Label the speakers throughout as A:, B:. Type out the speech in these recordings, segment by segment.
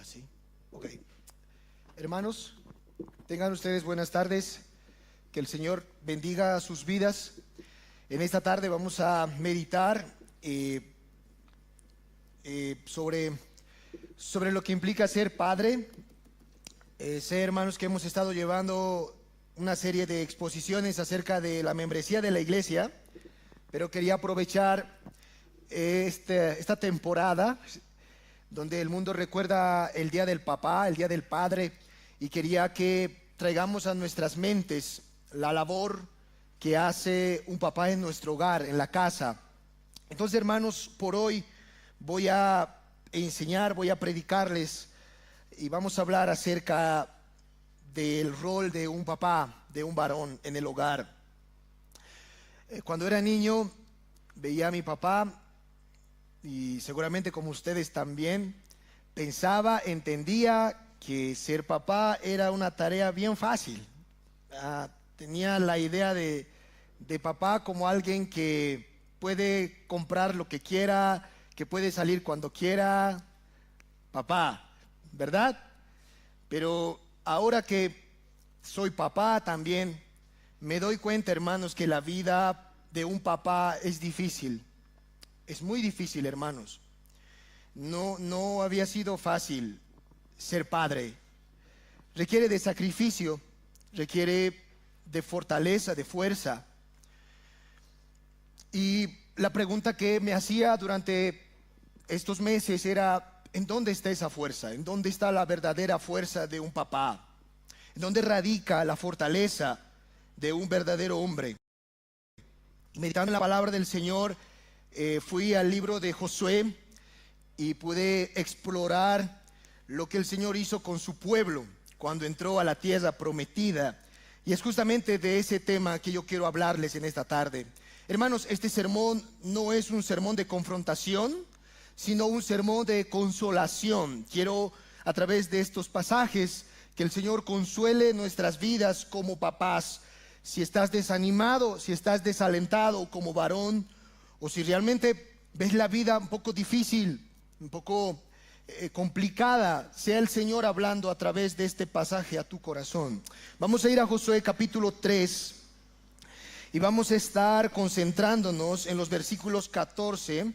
A: ¿sí? Ok. Hermanos, tengan ustedes buenas tardes. Que el Señor bendiga sus vidas. En esta tarde vamos a meditar sobre lo que implica ser padre. Sé, hermanos, que hemos estado llevando una serie de exposiciones acerca de la membresía de la iglesia, pero quería aprovechar esta temporada donde el mundo recuerda el Día del Papá, el Día del Padre, y quería que traigamos a nuestras mentes la labor que hace un papá en nuestro hogar, en la casa. Entonces, hermanos, por hoy voy a enseñar, voy a predicarles y vamos a hablar acerca del rol de un papá, de un varón en el hogar. Cuando era niño veía a mi papá y seguramente como ustedes también pensaba, entendía que ser papá era una tarea bien fácil. Tenía la idea de papá como alguien que puede comprar lo que quiera, que puede salir cuando quiera, papá, ¿verdad? Pero ahora que soy papá también, me doy cuenta, hermanos, que la vida de un papá es difícil. Es muy difícil, hermanos. No había sido fácil ser padre. Requiere de sacrificio, requiere de fortaleza, de fuerza. Y la pregunta que me hacía durante estos meses era: ¿en dónde está esa fuerza? ¿En dónde está la verdadera fuerza de un papá? ¿En dónde radica la fortaleza de un verdadero hombre? Meditando en la palabra del Señor, fui al libro de Josué y pude explorar lo que el Señor hizo con su pueblo cuando entró a la tierra prometida. Y es justamente de ese tema que yo quiero hablarles en esta tarde. Hermanos, este sermón no es un sermón de confrontación, sino un sermón de consolación. Quiero, a través de estos pasajes, que el Señor consuele nuestras vidas como papás. Si estás desanimado, si estás desalentado como varón, o si realmente ves la vida un poco difícil, un poco complicada, sea el Señor hablando a través de este pasaje a tu corazón. Vamos a ir a Josué capítulo 3 y vamos a estar concentrándonos en los versículos 14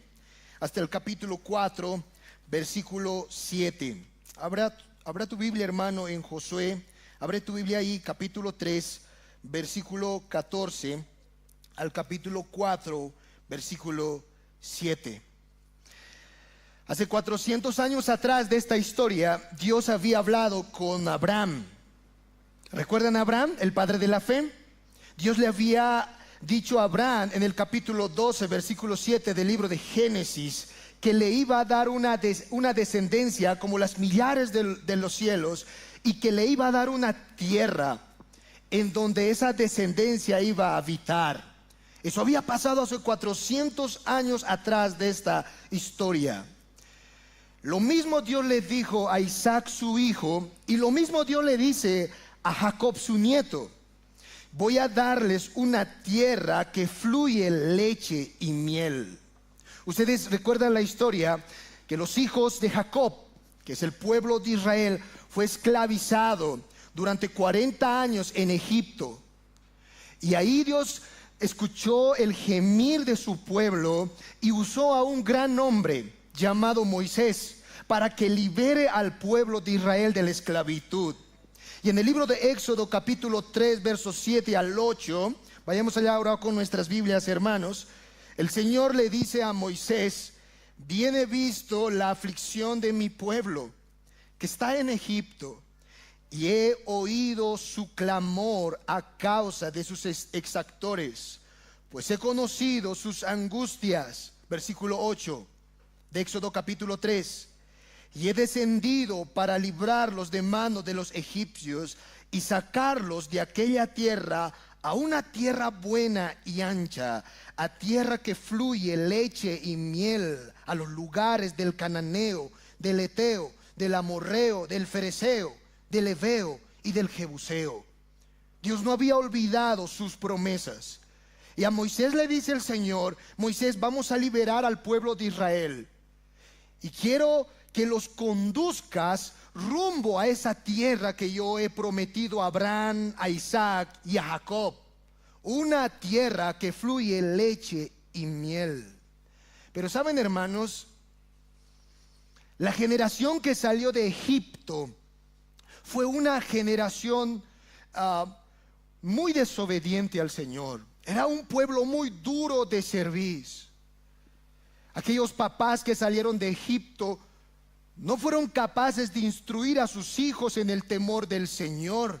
A: hasta el capítulo 4, versículo 7. Abra tu Biblia, hermano, en Josué. Abre tu Biblia ahí, capítulo 3, versículo 14 al capítulo 4, versículo 7. Hace 400 años atrás de esta historia, Dios había hablado con Abraham. ¿Recuerdan a Abraham, el padre de la fe? Dios le había dicho a Abraham en el capítulo 12, versículo 7 del libro de Génesis, que le iba a dar una descendencia como las millares de los cielos, y que le iba a dar una tierra en donde esa descendencia iba a habitar. Eso había pasado hace 400 años atrás de esta historia. Lo mismo Dios le dijo a Isaac su hijo, y lo mismo Dios le dice a Jacob su nieto: voy a darles una tierra que fluye leche y miel. Ustedes recuerdan la historia que los hijos de Jacob, que es el pueblo de Israel, fue esclavizado durante 40 años en Egipto. Y ahí Dios escuchó el gemir de su pueblo y usó a un gran hombre llamado Moisés para que libere al pueblo de Israel de la esclavitud. Y en el libro de Éxodo capítulo 3 versos 7 al 8, vayamos allá ahora con nuestras Biblias, hermanos. El Señor le dice a Moisés: bien he visto la aflicción de mi pueblo que está en Egipto, y he oído su clamor a causa de sus exactores, pues he conocido sus angustias. Versículo 8 de Éxodo capítulo 3. Y he descendido para librarlos de mano de los egipcios y sacarlos de aquella tierra a una tierra buena y ancha, a tierra que fluye leche y miel, a los lugares del cananeo, del eteo, del amorreo, del fereceo, del heveo y del jebuseo. Dios no había olvidado sus promesas. Y a Moisés le dice el Señor: Moisés, vamos a liberar al pueblo de Israel, y quiero que los conduzcas rumbo a esa tierra que yo he prometido a Abraham, a Isaac y a Jacob. Una tierra que fluye leche y miel. Pero saben, hermanos, la generación que salió de Egipto fue una generación muy desobediente al Señor. Era un pueblo muy duro de servir. Aquellos papás que salieron de Egipto no fueron capaces de instruir a sus hijos en el temor del Señor.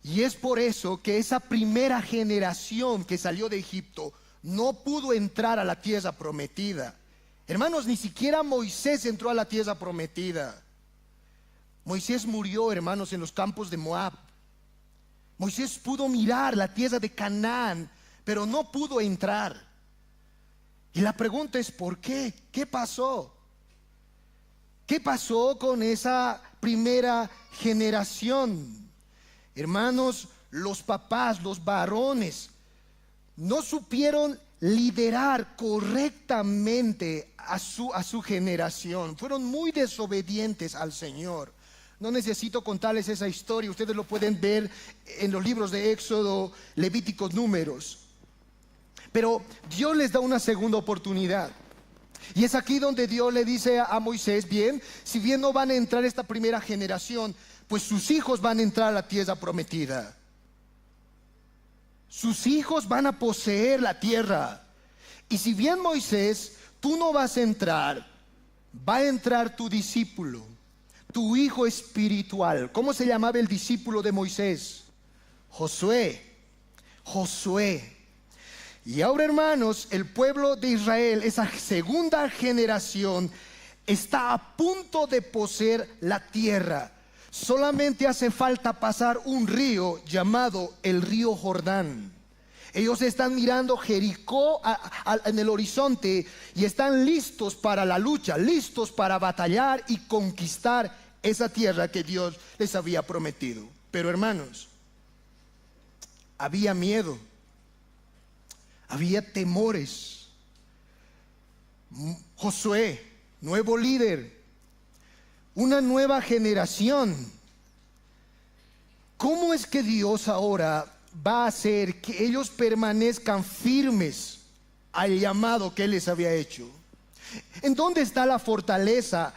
A: Y es por eso que esa primera generación que salió de Egipto no pudo entrar a la tierra prometida. Hermanos, ni siquiera Moisés entró a la tierra prometida. Moisés murió, hermanos, en los campos de Moab. Moisés pudo mirar la tierra de Canaán, pero no pudo entrar. Y la pregunta es, ¿por qué? ¿Qué pasó? ¿Qué pasó con esa primera generación? Hermanos, los papás, los varones, no supieron liderar correctamente a su generación. Fueron muy desobedientes al Señor. No necesito contarles esa historia, ustedes lo pueden ver en los libros de Éxodo, Levíticos, Números. Pero Dios les da una segunda oportunidad. Y es aquí donde Dios le dice a Moisés, bien, si bien no van a entrar esta primera generación, pues sus hijos van a entrar a la tierra prometida. Sus hijos van a poseer la tierra. Y si bien, Moisés, tú no vas a entrar, va a entrar tu discípulo, tu hijo espiritual. ¿Cómo se llamaba el discípulo de Moisés? Josué. Josué. Y ahora, hermanos, el pueblo de Israel, esa segunda generación, está a punto de poseer la tierra. Solamente hace falta pasar un río llamado el río Jordán. Ellos están mirando Jericó en el horizonte y están listos para la lucha, listos para batallar y conquistar esa tierra que Dios les había prometido. Pero, hermanos, había miedo. Había temores. Josué, nuevo líder, una nueva generación. ¿Cómo es que Dios ahora va a hacer que ellos permanezcan firmes al llamado que Él les había hecho? ¿En dónde está la fortaleza,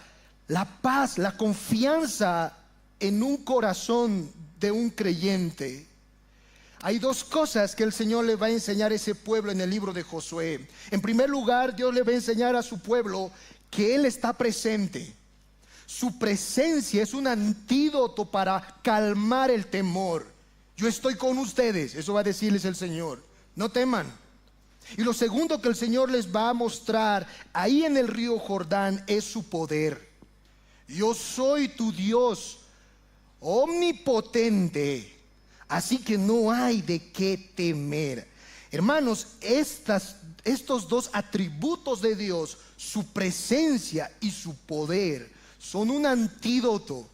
A: la paz, la confianza en un corazón de un creyente? Hay dos cosas que el Señor le va a enseñar a ese pueblo en el libro de Josué. En primer lugar, Dios le va a enseñar a su pueblo que Él está presente. Su presencia es un antídoto para calmar el temor. Yo estoy con ustedes, eso va a decirles el Señor. No teman. Y lo segundo que el Señor les va a mostrar ahí en el río Jordán es su poder. Yo soy tu Dios omnipotente. Así que no hay de qué temer. Hermanos, estos dos atributos de Dios, su presencia y su poder, son un antídoto,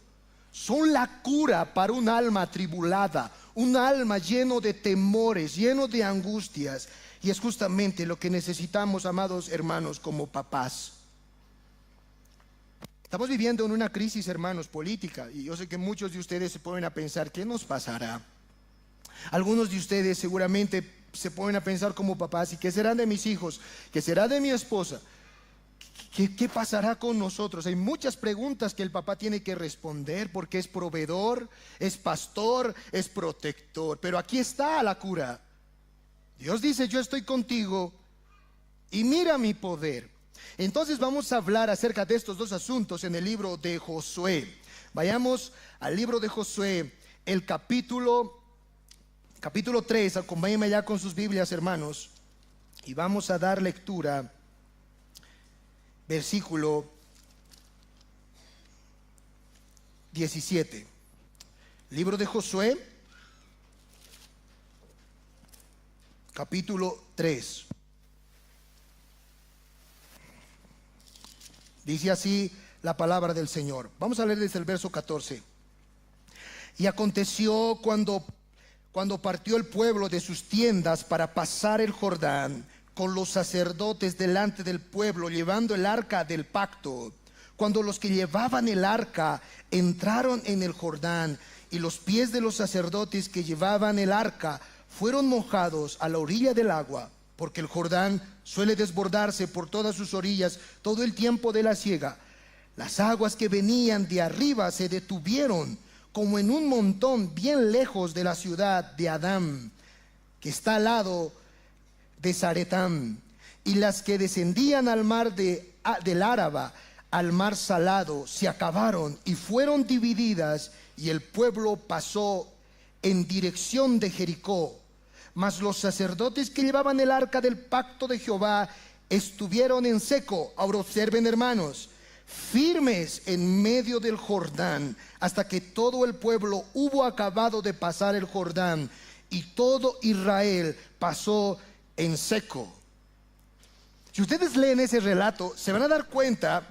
A: son la cura para un alma atribulada, un alma lleno de temores, lleno de angustias. Y es justamente lo que necesitamos, amados hermanos, como papás. Estamos viviendo en una crisis, hermanos, política. Y yo sé que muchos de ustedes se ponen a pensar, ¿qué nos pasará? Algunos de ustedes seguramente se ponen a pensar como papás, ¿y qué será de mis hijos? ¿Qué será de mi esposa? ¿Qué pasará con nosotros? Hay muchas preguntas que el papá tiene que responder porque es proveedor, es pastor, es protector. Pero aquí está la cura. Dios dice, yo estoy contigo y mira mi poder. Entonces vamos a hablar acerca de estos dos asuntos en el libro de Josué. Vayamos al libro de Josué, el capítulo 3, acompáñenme ya con sus Biblias, hermanos, y vamos a dar lectura, versículo 17. Libro de Josué, capítulo 3. Dice así la palabra del Señor. Vamos a leer desde el verso 14. Y aconteció cuando partió el pueblo de sus tiendas para pasar el Jordán con los sacerdotes delante del pueblo, llevando el arca del pacto, cuando los que llevaban el arca entraron en el Jordán, y los pies de los sacerdotes que llevaban el arca fueron mojados a la orilla del agua, porque el Jordán suele desbordarse por todas sus orillas todo el tiempo de la siega. Las aguas que venían de arriba se detuvieron como en un montón bien lejos de la ciudad de Adán, que está al lado de Zaretán, y las que descendían al mar del Áraba, al mar salado, se acabaron y fueron divididas, y el pueblo pasó en dirección de Jericó. Mas los sacerdotes que llevaban el arca del pacto de Jehová estuvieron en seco. Ahora observen, hermanos, firmes en medio del Jordán, hasta que todo el pueblo hubo acabado de pasar el Jordán, y todo Israel pasó en seco. Si ustedes leen ese relato, se van a dar cuenta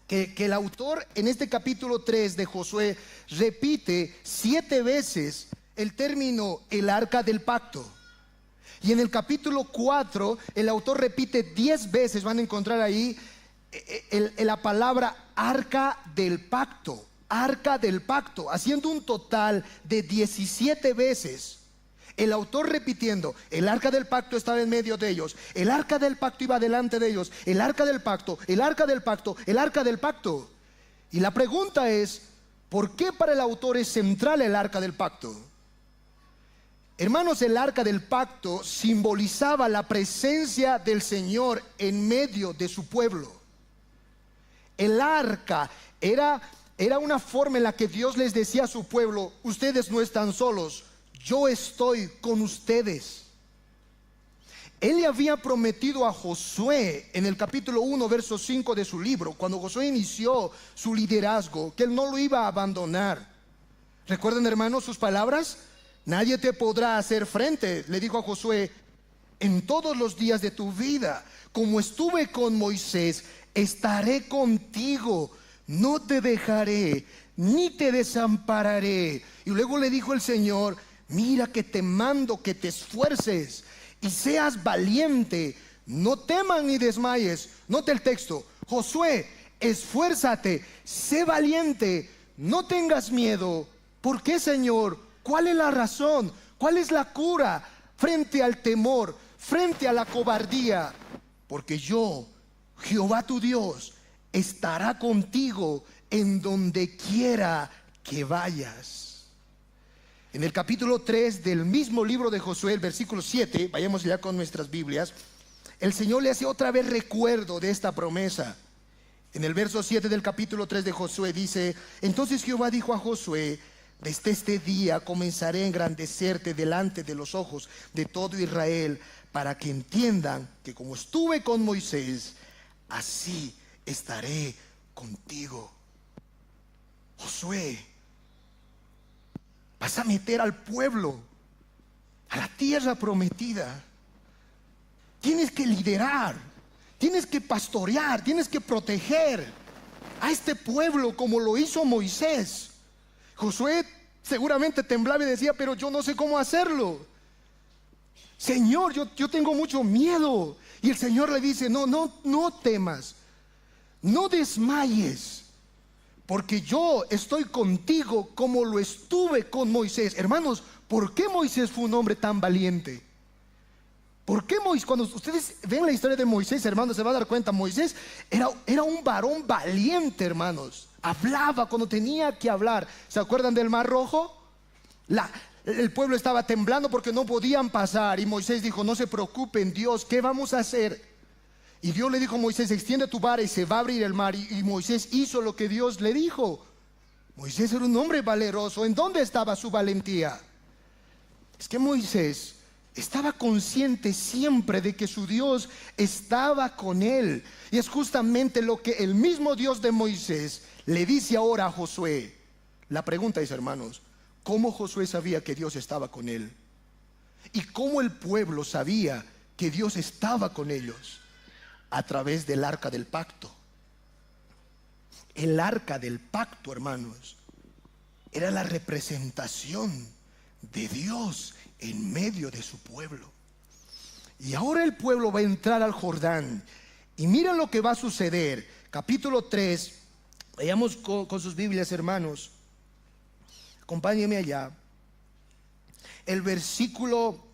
A: que el autor en este capítulo 3 de Josué repite 7 veces el término el arca del pacto. Y en el capítulo 4 el autor repite 10 veces, van a encontrar ahí la palabra arca del pacto, haciendo un total de 17 veces. El autor repitiendo, el arca del pacto estaba en medio de ellos, el arca del pacto iba delante de ellos, el arca del pacto, el arca del pacto, el arca del pacto. Y la pregunta es, ¿por qué para el autor es central el arca del pacto? Hermanos, el arca del pacto simbolizaba la presencia del Señor en medio de su pueblo. El arca era una forma en la que Dios les decía a su pueblo, ustedes no están solos, yo estoy con ustedes. Él le había prometido a Josué en el capítulo 1, verso 5 de su libro, cuando Josué inició su liderazgo, que él no lo iba a abandonar. ¿Recuerdan, hermanos, sus palabras? Nadie te podrá hacer frente, le dijo a Josué, en todos los días de tu vida. Como estuve con Moisés, estaré contigo, no te dejaré, ni te desampararé. Y luego le dijo el Señor, mira que te mando que te esfuerces y seas valiente, no temas ni desmayes. Note el texto, Josué, esfuérzate, sé valiente, no tengas miedo. ¿Por qué, Señor? ¿Cuál es la razón? ¿Cuál es la cura frente al temor, frente a la cobardía? Porque yo, Jehová tu Dios, estará contigo en donde quiera que vayas. En el capítulo 3 del mismo libro de Josué, el versículo 7, vayamos ya con nuestras Biblias, el Señor le hace otra vez recuerdo de esta promesa. En el verso 7 del capítulo 3 de Josué dice, entonces Jehová dijo a Josué, desde este día comenzaré a engrandecerte delante de los ojos de todo Israel, para que entiendan que como estuve con Moisés, así estaré contigo. Josué, vas a meter al pueblo a la tierra prometida. Tienes que liderar, tienes que pastorear, tienes que proteger a este pueblo como lo hizo Moisés. Josué seguramente temblaba y decía, pero yo no sé cómo hacerlo. Señor, yo tengo mucho miedo. Y el Señor le dice, no temas, no desmayes, porque yo estoy contigo como lo estuve con Moisés. Hermanos, ¿por qué Moisés fue un hombre tan valiente? ¿Por qué Moisés? Cuando ustedes ven la historia de Moisés, hermanos, se van a dar cuenta, Moisés era un varón valiente, hermanos. Hablaba cuando tenía que hablar. ¿Se acuerdan del Mar Rojo? El pueblo estaba temblando porque no podían pasar. Y Moisés dijo, no se preocupen, Dios, ¿qué vamos a hacer? Y Dios le dijo a Moisés, extiende tu vara y se va a abrir el mar. Y Moisés hizo lo que Dios le dijo. Moisés era un hombre valeroso. ¿En dónde estaba su valentía? Es que Moisés estaba consciente siempre de que su Dios estaba con él. Y es justamente lo que el mismo Dios de Moisés le dice ahora a Josué. La pregunta es, hermanos, ¿cómo Josué sabía que Dios estaba con él? ¿Y cómo el pueblo sabía que Dios estaba con ellos? A través del arca del pacto. El arca del pacto, hermanos, era la representación de Dios en medio de su pueblo. Y ahora el pueblo va a entrar al Jordán. Y miren lo que va a suceder. Capítulo 3, Vayamos con sus Biblias, hermanos. Acompáñenme allá. El versículo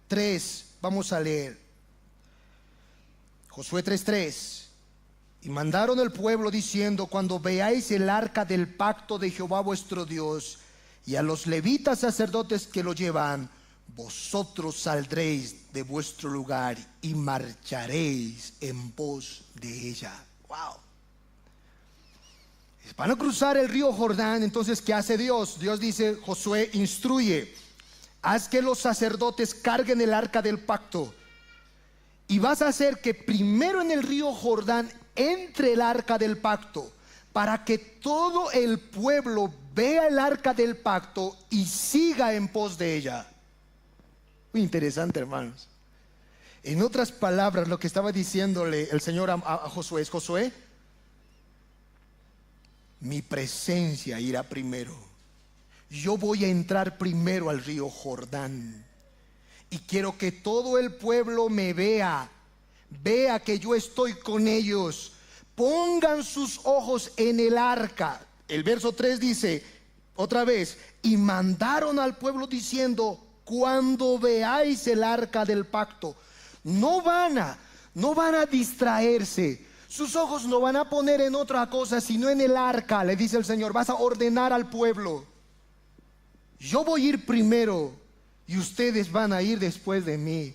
A: 3, vamos a leer. Josué 3:3. Y mandaron el pueblo diciendo: cuando veáis el arca del pacto de Jehová vuestro Dios, y a los levitas sacerdotes que lo llevan, vosotros saldréis de vuestro lugar y marcharéis en pos de ella. Wow. Van a cruzar el río Jordán. Entonces, ¿qué hace Dios? Dios dice: Josué, instruye, haz que los sacerdotes carguen el arca del pacto, y vas a hacer que primero en el río Jordán entre el arca del pacto, para que todo el pueblo vea el arca del pacto y siga en pos de ella. Muy interesante, hermanos. En otras palabras, lo que estaba diciéndole el Señor a Josué es: Josué, mi presencia irá primero. Yo voy a entrar primero al río Jordán, y quiero que todo el pueblo me vea que yo estoy con ellos. Pongan sus ojos en el arca. El verso 3 dice otra vez: y mandaron al pueblo diciendo: cuando veáis el arca del pacto. No van a distraerse. Sus ojos no van a poner en otra cosa sino en el arca. Le dice el Señor: vas a ordenar al pueblo. Yo voy a ir primero y ustedes van a ir después de mí.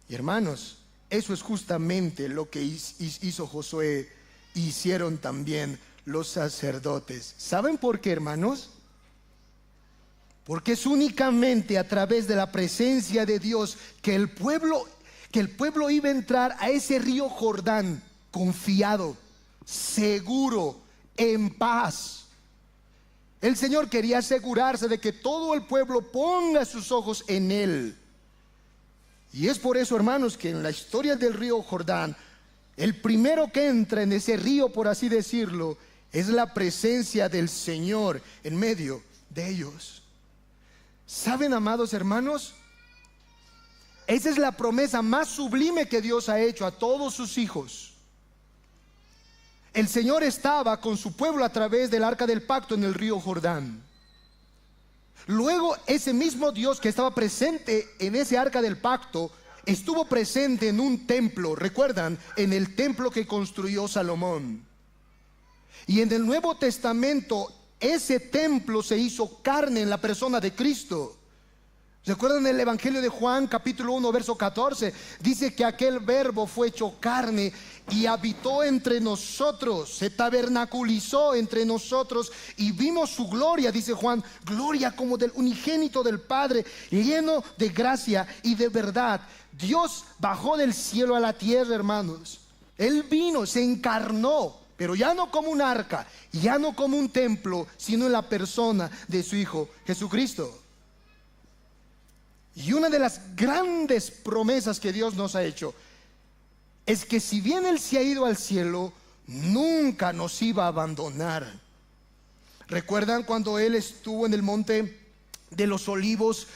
A: Y hermanos, eso es justamente lo que hizo Josué. Hicieron también los sacerdotes. ¿Saben por qué, hermanos? Porque es únicamente a través de la presencia de Dios que el pueblo iba a entrar a ese río Jordán confiado, seguro, en paz. El Señor quería asegurarse de que todo el pueblo ponga sus ojos en Él. Y es por eso, hermanos, que en la historia del río Jordán, el primero que entra en ese río, por así decirlo, es la presencia del Señor en medio de ellos. ¿Saben, amados hermanos? Esa es la promesa más sublime que Dios ha hecho a todos sus hijos. El Señor estaba con su pueblo a través del arca del pacto en el río Jordán. Luego, ese mismo Dios que estaba presente en ese arca del pacto estuvo presente en un templo. ¿Recuerdan? En el templo que construyó Salomón. Y en el Nuevo Testamento, ese templo se hizo carne en la persona de Cristo. ¿Recuerdan el Evangelio de Juan, capítulo 1, verso 14? Dice que aquel verbo fue hecho carne y habitó entre nosotros, se tabernaculizó entre nosotros, y vimos su gloria, dice Juan, gloria como del unigénito del Padre, lleno de gracia y de verdad. Dios bajó del cielo a la tierra, hermanos. Él vino, se encarnó, pero ya no como un arca, ya no como un templo, sino en la persona de su Hijo Jesucristo. Y una de las grandes promesas que Dios nos ha hecho es que si bien Él se ha ido al cielo, nunca nos iba a abandonar. ¿Recuerdan cuando Él estuvo en el monte de los olivos,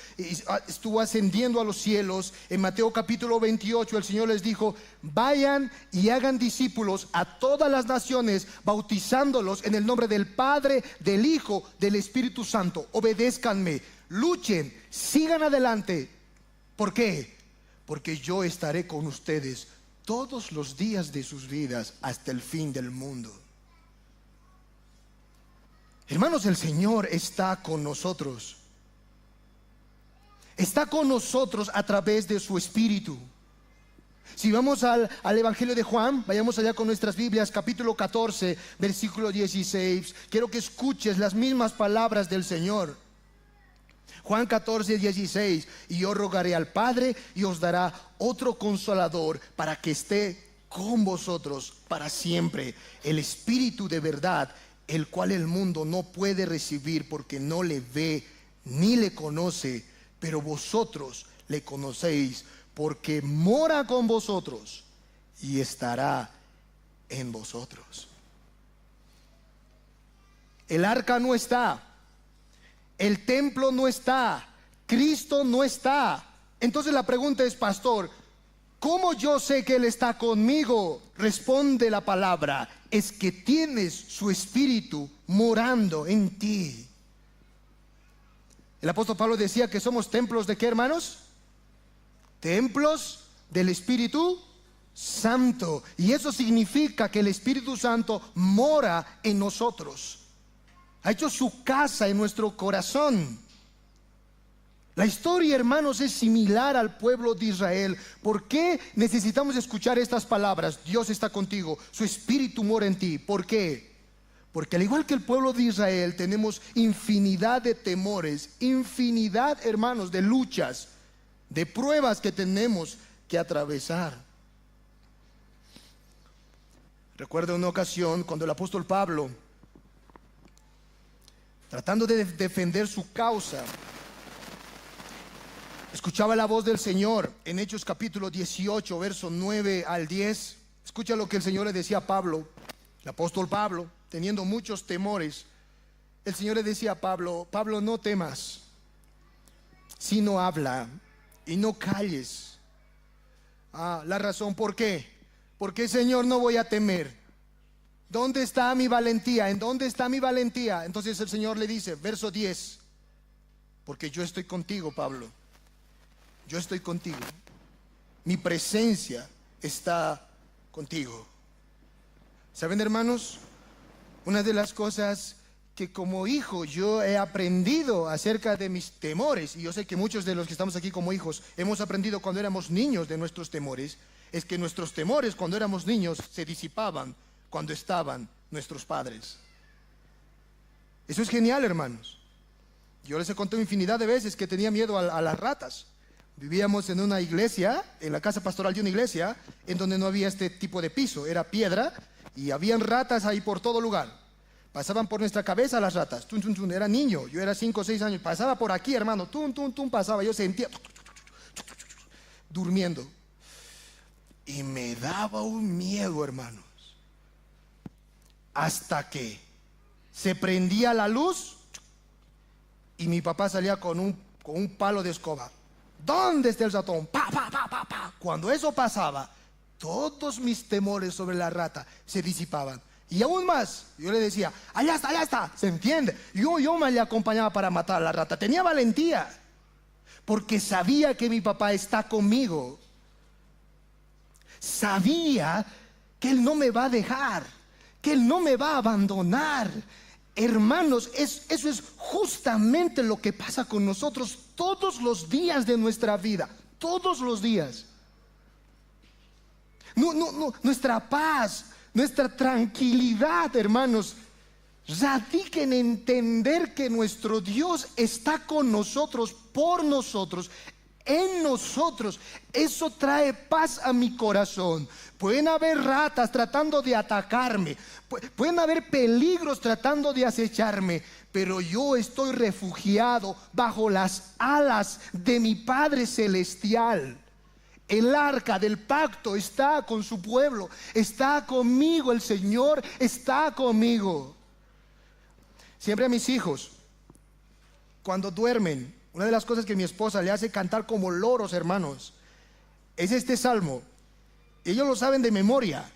A: estuvo ascendiendo a los cielos? En Mateo capítulo 28 el Señor les dijo: vayan y hagan discípulos a todas las naciones, bautizándolos en el nombre del Padre, del Hijo, del Espíritu Santo. Obedézcanme, luchen, sigan adelante. ¿Por qué? Porque yo estaré con ustedes todos los días de sus vidas hasta el fin del mundo. Hermanos, el Señor está con nosotros. Está con nosotros a través de su Espíritu. Si vamos al Evangelio de Juan, vayamos allá con nuestras Biblias, capítulo 14, versículo 16. Quiero que escuches las mismas palabras del Señor. Juan 14, 16. Y yo rogaré al Padre y os dará otro consolador para que esté con vosotros para siempre, el Espíritu de verdad, el cual el mundo no puede recibir porque no le ve ni le conoce, pero vosotros le conocéis porque mora con vosotros y estará en vosotros. El arca no está, el templo no está, Cristo no está. Entonces la pregunta es: pastor, ¿Cómo yo sé que Él está conmigo? Responde la palabra, es que tienes su Espíritu morando en ti. El apóstol Pablo decía que somos templos ¿de qué, hermanos? Templos del Espíritu Santo. Y eso significa que el Espíritu Santo mora en nosotros. Ha hecho su casa en nuestro corazón. La historia, hermanos, es similar al pueblo de Israel. ¿Por qué necesitamos escuchar estas palabras? Dios está contigo, su Espíritu mora en ti. ¿Por qué? Porque al igual que el pueblo de Israel, tenemos infinidad de temores, infinidad, hermanos, de luchas, de pruebas que tenemos que atravesar. Recuerdo una ocasión cuando el apóstol Pablo, tratando de defender su causa, escuchaba la voz del Señor en Hechos capítulo 18, verso 9 al 10. Escucha lo que el Señor le decía a Pablo, el apóstol Pablo, teniendo muchos temores. El Señor le decía a Pablo: Pablo, no temas, sino habla y no calles. La razón, ¿por qué? Porque, Señor, no voy a temer. ¿Dónde está mi valentía? ¿En dónde está mi valentía? Entonces el Señor le dice, verso 10, porque yo estoy contigo, Pablo. Yo estoy contigo. Mi presencia está contigo. ¿Saben, hermanos? Una de las cosas que como hijo yo he aprendido acerca de mis temores, y yo sé que muchos de los que estamos aquí como hijos hemos aprendido cuando éramos niños de nuestros temores, es que nuestros temores cuando éramos niños se disipaban cuando estaban nuestros padres. Eso es genial, hermanos. Yo les he contado infinidad de veces que tenía miedo a las ratas. Vivíamos en una iglesia, en la casa pastoral de una iglesia, en donde no había este tipo de piso, era piedra y habían ratas ahí por todo lugar. Pasaban por nuestra cabeza las ratas. Tun, tun, tun. Era niño, yo era 5 o 6 años, pasaba por aquí, hermano, tun, tun, tun, pasaba, yo sentía durmiendo y me daba un miedo, hermanos, hasta que se prendía la luz y mi papá salía con un palo de escoba. ¿Dónde está el ratón? Pa, pa, pa, pa, pa. Cuando eso pasaba, todos mis temores sobre la rata se disipaban. Y aún más, yo le decía, allá está, ¿se entiende? Yo me le acompañaba para matar a la rata. Tenía valentía, porque sabía que mi papá está conmigo. Sabía que Él no me va a dejar, que Él no me va a abandonar. Hermanos, eso es justamente lo que pasa con nosotros todos los días de nuestra vida, todos los días. Nuestra paz, nuestra tranquilidad, hermanos, radica en entender que nuestro Dios está con nosotros, por nosotros, en nosotros. Eso trae paz a mi corazón. Pueden haber ratas tratando de atacarme, pueden haber peligros tratando de acecharme, pero yo estoy refugiado bajo las alas de mi Padre Celestial. El arca del pacto está con su pueblo, está conmigo, el Señor está conmigo. Siempre a mis hijos, cuando duermen, una de las cosas que mi esposa le hace cantar como loros, hermanos, es este salmo. Ellos lo saben de memoria.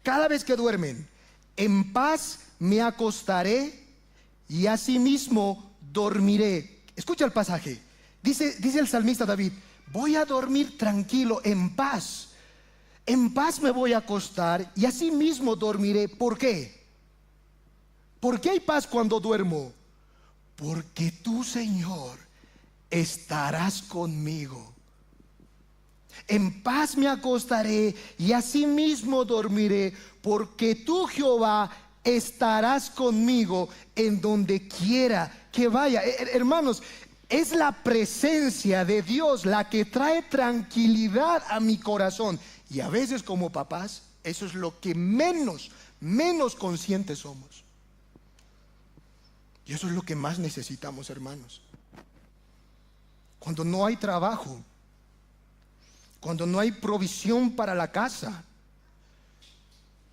A: Cada vez que duermen: en paz me acostaré y asimismo dormiré. Escucha el pasaje. Dice el salmista David: voy a dormir tranquilo, en paz. En paz me voy a acostar y asimismo dormiré. ¿Por qué? ¿Por qué hay paz cuando duermo? Porque tú, Señor, estarás conmigo. En paz me acostaré y asimismo dormiré, porque tú, Jehová, estarás conmigo en donde quiera que vaya. Hermanos, es la presencia de Dios la que trae tranquilidad a mi corazón. Y a veces como papás, eso es lo que menos conscientes somos. Y eso es lo que más necesitamos, hermanos. Cuando no hay trabajo, cuando no hay provisión para la casa,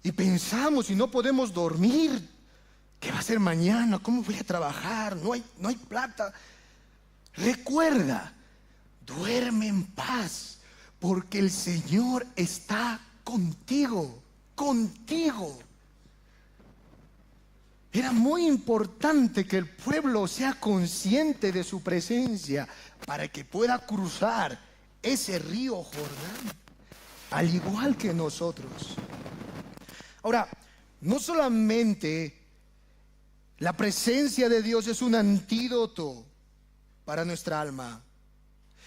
A: y pensamos y no podemos dormir, ¿qué va a ser mañana? ¿Cómo voy a trabajar? No hay plata. Recuerda, duerme en paz, porque el Señor está contigo, contigo. Era muy importante que el pueblo sea consciente de su presencia para que pueda cruzar ese río Jordán, al igual que nosotros. Ahora, no solamente la presencia de Dios es un antídoto para nuestra alma,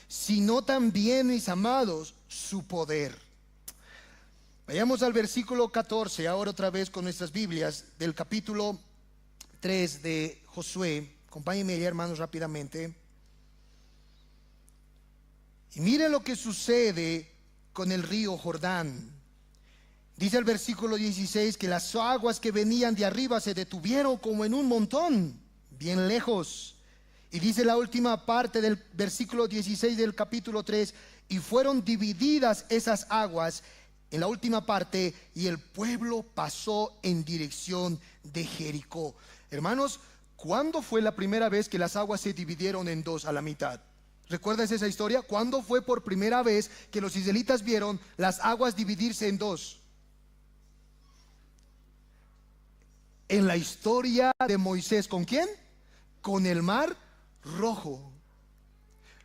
A: sino también, mis amados, su poder. Vayamos al versículo 14, ahora otra vez con nuestras Biblias, del capítulo 3 de Josué. Acompáñenme allá, hermanos, rápidamente. Y miren lo que sucede con el río Jordán. Dice el versículo 16 que las aguas que venían de arriba se detuvieron como en un montón, bien lejos. Y dice la última parte del versículo 16 del capítulo 3, y fueron divididas esas aguas en la última parte, y el pueblo pasó en dirección de Jericó. Hermanos, ¿cuándo fue la primera vez que las aguas se dividieron en dos a la mitad? ¿Recuerdas esa historia? ¿Cuándo fue por primera vez que los israelitas vieron las aguas dividirse en dos? En la historia de Moisés. ¿Con quién? Con el mar Rojo.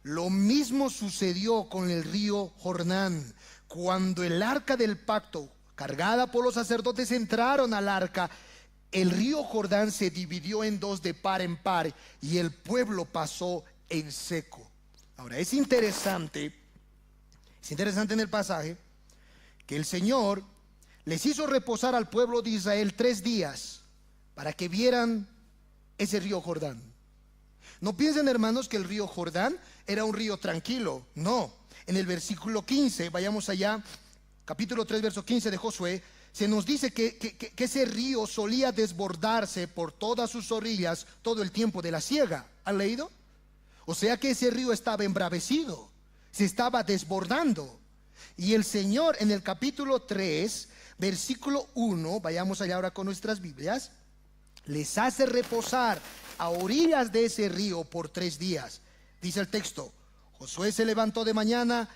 A: Lo mismo sucedió con el río Jordán. Cuando el arca del pacto, cargada por los sacerdotes, entraron al arca, el río Jordán se dividió en dos de par en par y el pueblo pasó en seco. Ahora es interesante en el pasaje que el Señor les hizo reposar al pueblo de Israel 3 días para que vieran ese río Jordán. No piensen, hermanos, que el río Jordán era un río tranquilo. No, en el versículo 15, vayamos allá, capítulo 3, verso 15 de Josué, se nos dice que ese río solía desbordarse por todas sus orillas todo el tiempo de la siega. ¿Han leído? O sea que ese río estaba embravecido, se estaba desbordando. Y el Señor en el capítulo 3, versículo 1, vayamos allá ahora con nuestras Biblias, les hace reposar a orillas de ese río por 3 días. Dice el texto: Josué se levantó de mañana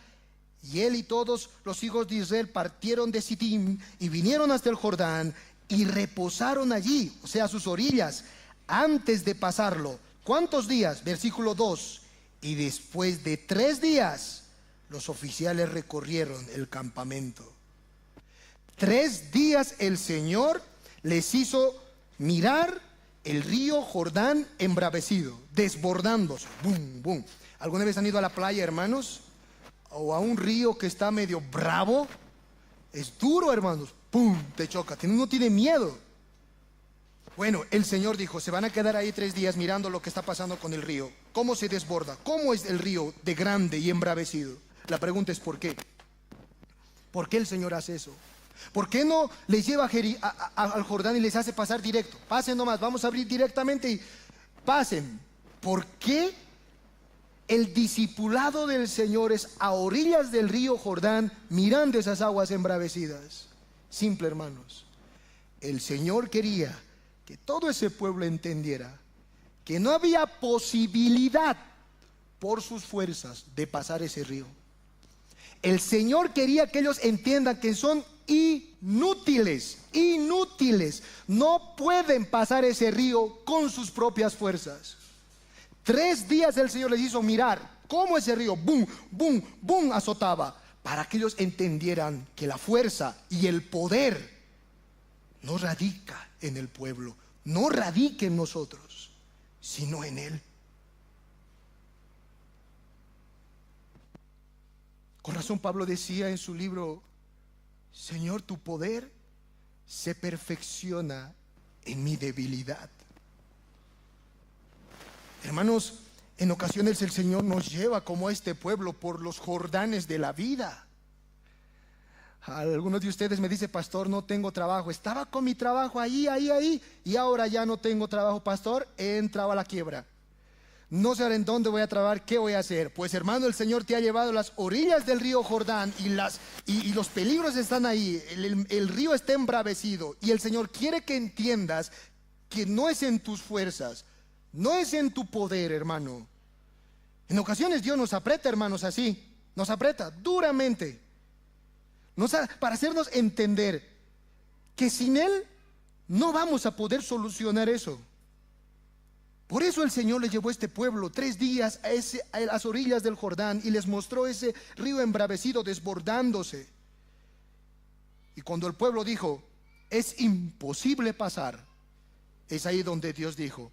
A: y él y todos los hijos de Israel partieron de Sitim y vinieron hasta el Jordán y reposaron allí, o sea, a sus orillas, antes de pasarlo. ¿Cuántos días? Versículo 2. Y después de 3 días los oficiales recorrieron el campamento. 3 días el Señor les hizo mirar el río Jordán embravecido, desbordándose. Boom, boom. ¿Alguna vez han ido a la playa, hermanos? O a un río que está medio bravo. Es duro, hermanos. Pum, te choca. Uno tiene miedo. Bueno, el Señor dijo: se van a quedar ahí 3 días mirando lo que está pasando con el río. ¿Cómo se desborda? ¿Cómo es el río de grande y embravecido? La pregunta es ¿por qué? ¿Por qué el Señor hace eso? ¿Por qué no les lleva al Jordán y les hace pasar directo? Pasen nomás, vamos a abrir directamente y pasen. ¿Por qué el discipulado del Señor es a orillas del río Jordán, mirando esas aguas embravecidas? Simple, hermanos. El Señor quería que todo ese pueblo entendiera que no había posibilidad por sus fuerzas de pasar ese río. El Señor quería que ellos entiendan que son inútiles, no pueden pasar ese río con sus propias fuerzas. 3 días el Señor les hizo mirar cómo ese río, boom, boom, boom, azotaba, para que ellos entendieran que la fuerza y el poder no radica en el pueblo, no radica en nosotros, sino en Él. Con razón Pablo decía en su libro: Señor, tu poder se perfecciona en mi debilidad. Hermanos, en ocasiones el Señor nos lleva como a este pueblo por los Jordanes de la vida. Algunos de ustedes me dicen: pastor, no tengo trabajo. Estaba con mi trabajo ahí, y ahora ya no tengo trabajo, pastor, he entrado a la quiebra. No sé en dónde voy a trabajar, qué voy a hacer. Pues, hermano, el Señor te ha llevado a las orillas del río Jordán y los peligros están ahí. El río está embravecido y el Señor quiere que entiendas que no es en tus fuerzas, no es en tu poder, hermano. En ocasiones Dios nos aprieta, hermanos, así. nos aprieta duramente, para hacernos entender que sin Él no vamos a poder solucionar eso. Por eso el Señor le llevó a este pueblo 3 días a las orillas del Jordán y les mostró ese río embravecido desbordándose. Y cuando el pueblo dijo, es imposible pasar, es ahí donde Dios dijo,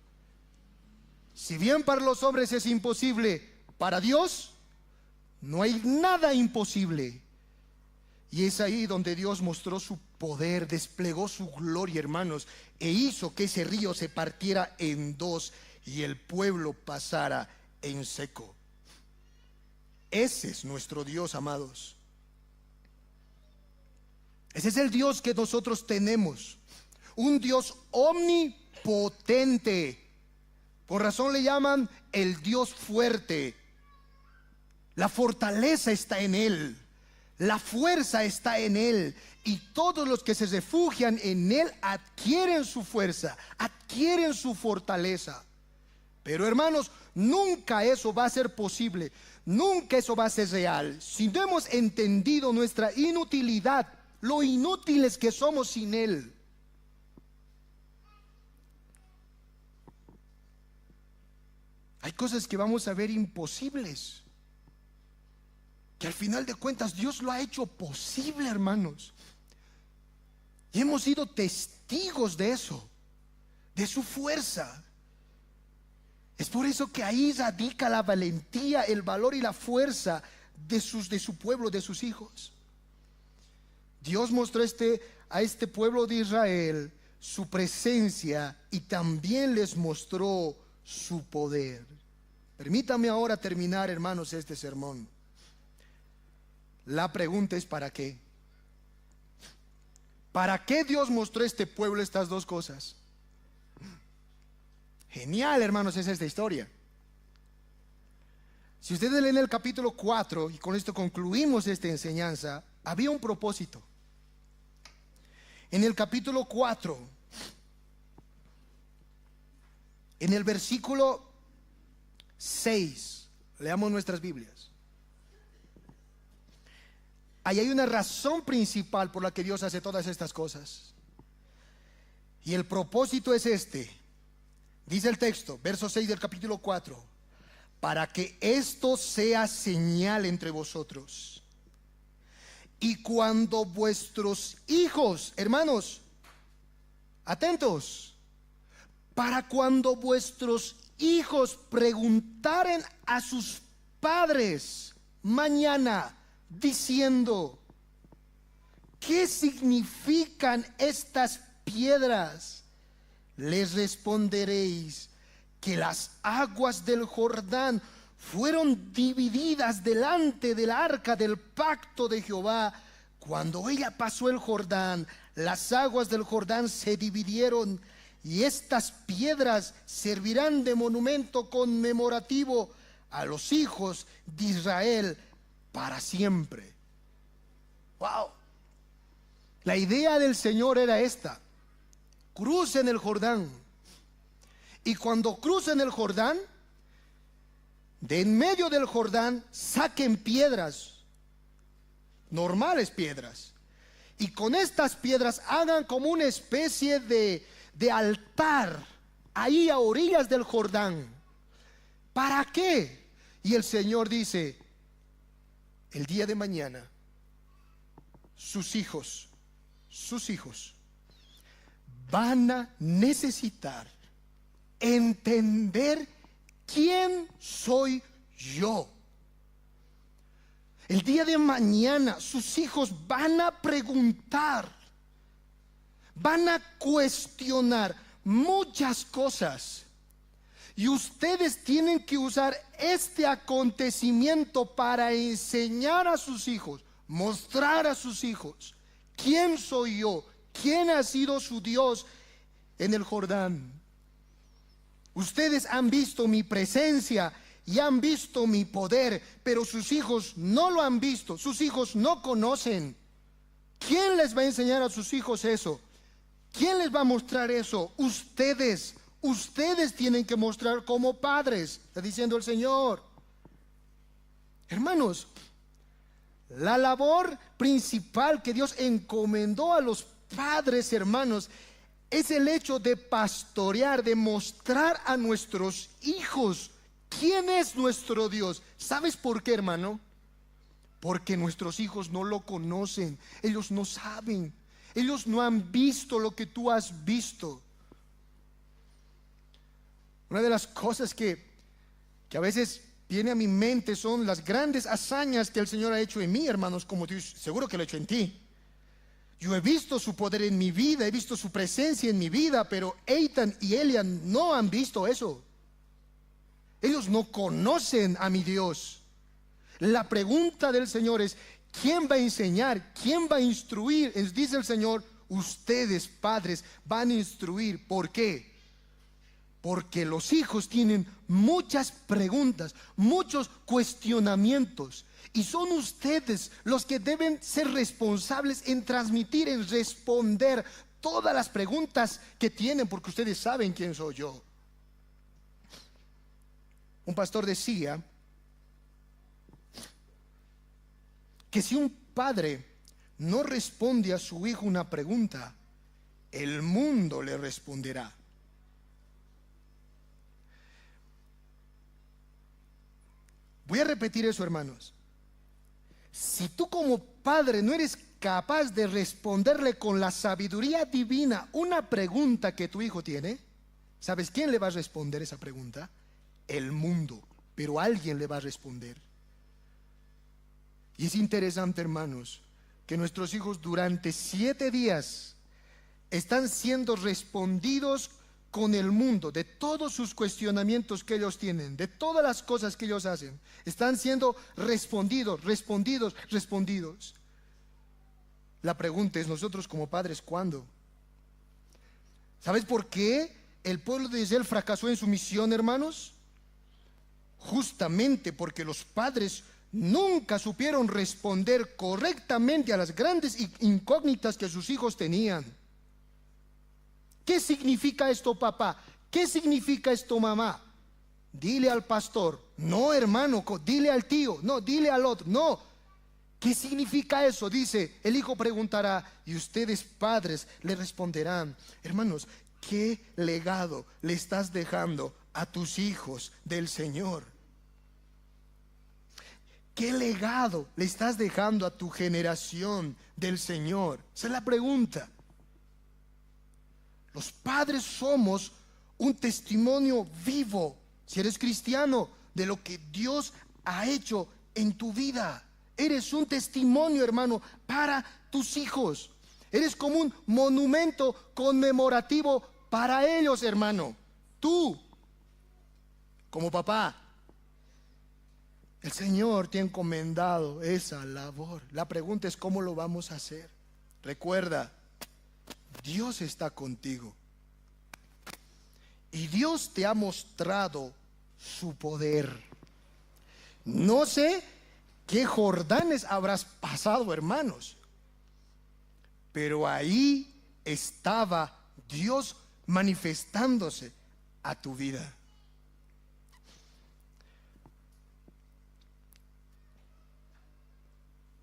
A: si bien para los hombres es imposible, para Dios no hay nada imposible. Y es ahí donde Dios mostró su poder, desplegó su gloria, hermanos, e hizo que ese río se partiera en 2 y el pueblo pasara en seco. Ese es nuestro Dios, amados. Ese es el Dios que nosotros tenemos, un Dios omnipotente. Por razón le llaman el Dios fuerte. La fortaleza está en Él, la fuerza está en Él, y todos los que se refugian en Él adquieren su fuerza, adquieren su fortaleza. Pero hermanos, nunca eso va a ser posible, nunca eso va a ser real si no hemos entendido nuestra inutilidad, lo inútiles que somos sin Él. Hay cosas que vamos a ver imposibles, que al final de cuentas Dios lo ha hecho posible, hermanos. Y hemos sido testigos de eso, de su fuerza. Es por eso que ahí radica la valentía, el valor y la fuerza de su pueblo, de sus hijos. Dios mostró a este pueblo de Israel su presencia y también les mostró su poder. Permítame ahora terminar, hermanos, este sermón. La pregunta es ¿para qué? ¿Para qué Dios mostró a este pueblo estas 2 cosas? Genial, hermanos, es esta historia. Si ustedes leen el capítulo 4, y con esto concluimos esta enseñanza, había un propósito. En el capítulo 4, en el versículo 6, leamos nuestras Biblias. Ahí hay una razón principal por la que Dios hace todas estas cosas. Y el propósito es este. Dice el texto, verso 6 del capítulo 4, para que esto sea señal entre vosotros. Y cuando vuestros hijos, hermanos, atentos, para cuando vuestros hijos preguntaren a sus padres mañana, diciendo, ¿qué significan estas piedras? Les responderéis que las aguas del Jordán fueron divididas delante del arca del pacto de Jehová. Cuando ella pasó el Jordán, las aguas del Jordán se dividieron, y estas piedras servirán de monumento conmemorativo a los hijos de Israel para siempre. Wow. La idea del Señor era esta: crucen el Jordán, y cuando crucen el Jordán, de en medio del Jordán saquen piedras, normales piedras, y con estas piedras hagan como una especie de altar ahí a orillas del Jordán. ¿Para qué? Y el Señor dice, el día de mañana sus hijos van a necesitar entender quién soy yo. El día de mañana sus hijos van a preguntar, van a cuestionar muchas cosas, y ustedes tienen que usar este acontecimiento para enseñar a sus hijos, mostrar a sus hijos quién soy yo, quién ha sido su Dios en el Jordán. Ustedes han visto mi presencia y han visto mi poder, pero sus hijos no lo han visto, sus hijos no conocen. ¿Quién les va a enseñar a sus hijos eso? ¿Quién les va a mostrar eso? Ustedes tienen que mostrar como padres, está diciendo el Señor. Hermanos, La labor principal que Dios encomendó a los padres, hermanos, es el hecho de pastorear, de mostrar a nuestros hijos quién es nuestro Dios. ¿Sabes por qué, hermano? Porque nuestros hijos no lo conocen, ellos no saben, ellos no han visto lo que tú has visto. Una de las cosas que a veces viene a mi mente son las grandes hazañas que el Señor ha hecho en mí, hermanos, como Dios, seguro que lo ha hecho en ti. Yo he visto su poder en mi vida, he visto su presencia en mi vida, pero Eitan y Elian no han visto eso. Ellos no conocen a mi Dios. La pregunta del Señor es: ¿quién va a enseñar? ¿Quién va a instruir? Dice el Señor: ustedes, padres, van a instruir. ¿Por qué? Porque los hijos tienen muchas preguntas, muchos cuestionamientos, y son ustedes los que deben ser responsables en transmitir, en responder todas las preguntas que tienen, porque ustedes saben quién soy yo. Un pastor decía que si un padre no responde a su hijo una pregunta, el mundo le responderá. Voy a repetir eso, hermanos. Si tú como padre no eres capaz de responderle con la sabiduría divina una pregunta que tu hijo tiene, ¿sabes quién le va a responder esa pregunta? El mundo, pero alguien le va a responder. Y es interesante, hermanos, que nuestros hijos durante 7 días están siendo respondidos con el mundo, de todos sus cuestionamientos que ellos tienen, de todas las cosas que ellos hacen, están siendo respondidos. La pregunta es: nosotros como padres, ¿cuándo? ¿Sabes por qué el pueblo de Israel fracasó en su misión, hermanos? Justamente porque los padres nunca supieron responder correctamente a las grandes incógnitas que sus hijos tenían. ¿Qué significa esto, papá? ¿Qué significa esto, mamá? Dile al pastor. No, hermano, dile al tío. No, dile al otro. No. ¿Qué significa eso? Dice, el hijo preguntará y ustedes, padres, le responderán. Hermanos, ¿qué legado le estás dejando a tus hijos del Señor? ¿Qué legado le estás dejando a tu generación del Señor? Esa es la pregunta. Los padres somos un testimonio vivo, si eres cristiano, de lo que Dios ha hecho en tu vida. Eres un testimonio, hermano, para tus hijos. Eres como un monumento conmemorativo para ellos, hermano. Tú, como papá, el Señor te ha encomendado esa labor. La pregunta es: ¿cómo lo vamos a hacer? Recuerda, Dios está contigo y Dios te ha mostrado su poder. No sé qué Jordanes habrás pasado, hermanos, pero ahí estaba Dios manifestándose a tu vida.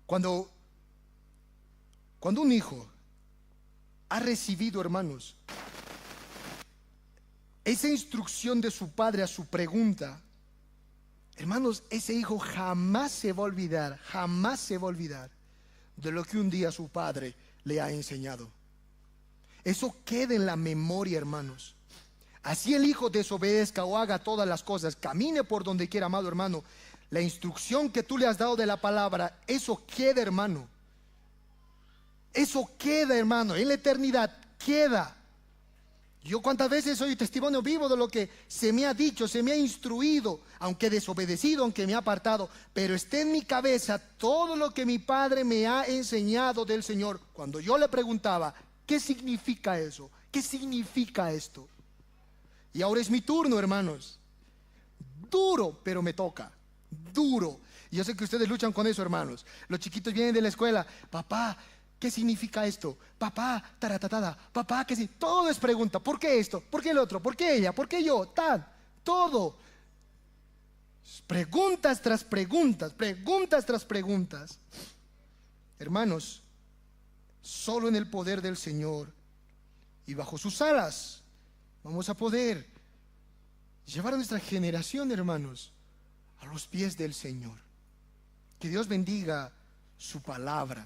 A: Cuando un hijo ha recibido, hermanos, esa instrucción de su padre a su pregunta, hermanos, ese hijo jamás se va a olvidar de lo que un día su padre le ha enseñado. Eso queda en la memoria, hermanos. Así el hijo desobedezca o haga todas las cosas, camine por donde quiera, amado hermano, la instrucción que tú le has dado de la palabra, eso queda, hermano. Eso queda, hermano, en la eternidad queda. Yo cuántas veces soy testimonio vivo de lo que se me ha dicho, se me ha instruido, aunque desobedecido, aunque me ha apartado, pero está en mi cabeza todo lo que mi padre me ha enseñado del Señor. Cuando yo le preguntaba, ¿qué significa eso? ¿Qué significa esto? Y ahora es mi turno, hermanos. Duro, pero me toca. Duro. Y yo sé que ustedes luchan con eso, hermanos. Los chiquitos vienen de la escuela: papá, ¿qué significa esto? Papá, taratatata, papá, ¿qué sí? Todo es pregunta. ¿Por qué esto? ¿Por qué el otro? ¿Por qué ella? ¿Por qué yo? Todo. Preguntas tras preguntas, preguntas tras preguntas. Hermanos, solo en el poder del Señor y bajo sus alas vamos a poder llevar a nuestra generación, hermanos, a los pies del Señor. Que Dios bendiga su palabra.